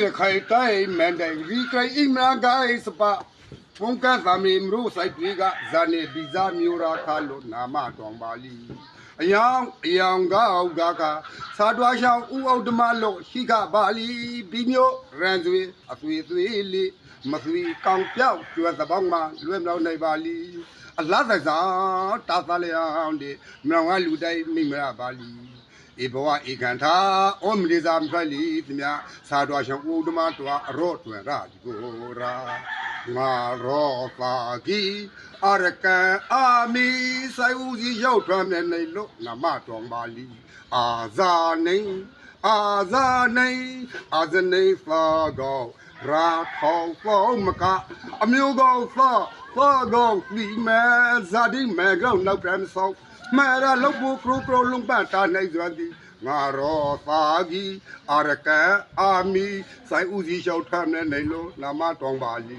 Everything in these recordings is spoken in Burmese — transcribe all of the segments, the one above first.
ရခိုင်တိုင်းမန်တိုင်ရီခိုင်အိမနာဂိုင်းစပါဖုန်ကသမီမရုဆိုင်တွေကဇာနေဘီဇာမျိုးရာခါလို့နာမတော်ပါလီအယောင်ကောက်ကစာတွားရှောင်းဥအောက်ဓမလို့ရှိခပါလီဘီမျိုးရန်သွေအသွေသွေးလေးမသွေကောင်ပြောက်ကျွတ်သပေါင်းမှာလွဲ့မြောက်နိုင်ပါလီအလားသက်သာတာသလျအောင်ဒီမြောင်ကလူတိုင်းမိမရပါလီဧဘဝဧကန်သာဩမလေးစာမြတ်လီသမြစာတွားရှောင်းဥဓမတွားအရော့တွင်ရဒီကိုရာငါရောပါကီအရကန်အာမီဆိုင်ဦးစီရောက်ထွမ်းနေလို့နမတော်ပါလီအာဇာနေအာဇာနေအာဇနေဖာကောရာထောင်းပေါမကအမျိုးကောင်းသာကောင်းဒီမဲဇာဒီမဲကောင်းနောက်ပြန်ဆောင်မဲရလောက်ဖို့ကရိုလုံပတာနိုင်စွမ်းဒီငါရောသာကြီးအရကန်အာမီဆိုင်ဦးစီရောက်ထွမ်းနေလို့နမတော်ပါလီ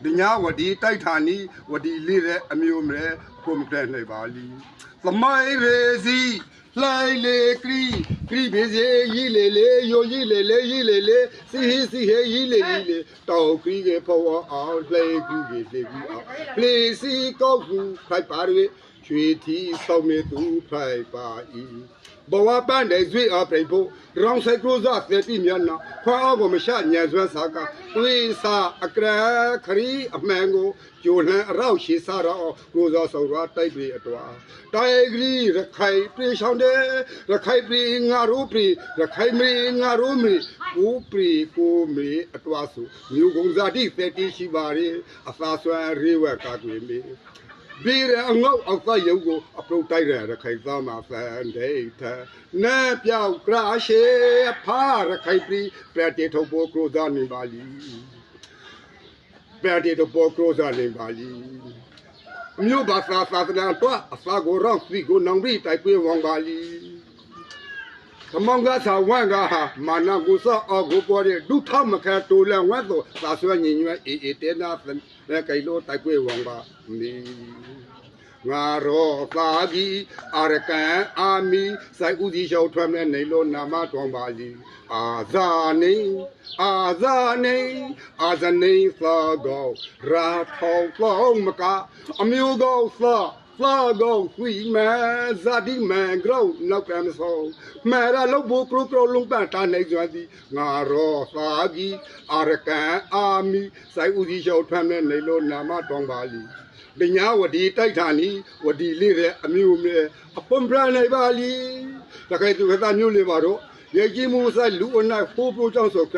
ဒီညာဝဒီတိုက်ဌာနီဝဒီလေးတဲ့အမျိုးမဲဖုန်တဲ့နေပါလီသမိုင်းရေစီလိုက်လေကရီဘေစီရီလေလေယိုရီလေလေရီလေလေစီဟီရီလေလေတောက်ကရီကဖောအောင်လေကရီလေကရီအောင်လေစီကောက်ကူဖိုက်ပါရရွှေတီစောင်းမေသူဖိုက်ပါဤဘဝပန်းတဲ့ဇွေအပြိဖို့ရောင်ဆိုင်ကရိုဇာသေတိမြတ်နာခွာအောက်ကိုမရှညံဆွဲစားကတွေးစာအကရခရီအမှန်ကိုကျိုလန်းအရောက်ရှိစားတော့ကိုဇောဆောင်ရတိုက်ပြီးအတော်တိုင်ဂရီရခိုင်ပြေရှောင်းတဲ့ရခိုင်ပြေငါရိုးပြေရခိုင်မေငါရိုးမေကိုပြေကိုမေအတော်စုမြို့ကုံဇာတိသေတိရှိပါရဲ့အသာဆွမ်းရေဝက်ကကွေမေဘေးရအငေါအောက်သားရုပ်ကိုအပရုတ်တိုက်ရခိုင်သားမှာဖန်ဒိတ်နဲပြောက်ကရာရှေဖာရခိုင်ပြည်ပြတေထုတ်ဖို့ကရိုဇာနေပါလီပြတေထုတ်ဖို့ကရိုဇာနေပါလီမြို့ဘာသာသာသနာတော့အစာကိုရောစီကိုနောင်ပြီးတိုက်ပွဲဝန်ပါလီသမန်ကသာဝန်ကဟာမာနကုသအောကိုပေါ်တဲ့ဒုထမခတိုလန်ဝတ်တော့သာဆွညင်ညွဲအေတေနာလဲကိလို့တိုက်ပွဲဝန်ပါမီငါရောသာကြီးအရကန်အာမီစိုက်ဦးစီရှောက်ထွမ်းနေလို့နာမတော်ပါလီအာဇာနေအာဇာနေအာဇနေသာကောရာထောင်းပေါင်းမကအမျိုးကောင်းသာကောင်းဝီမဲဇာတိမဲဂရောင်းနောက်ပြန်ဆောင်မဲရလောက်ဖို့ကရိုလုံပန်တာနေကြသည်ငါရောသာကြီးအရကန်အာမီစိုက်ဦးစီရှောက်ထွမ်းနေလို့နာမတော်ပါလီပညာဝဒီတိုက်ဌာနီဝဒီလေးတဲ့အမျိုးမဲအပွန်ပရနိုင်ပါလီတခိုင်သူကသားမျိုးလေးပါတော့ရေကြီးမှုဆိုင်လူအနိုင်ဖိုးဖိုးကြောင့်ဆို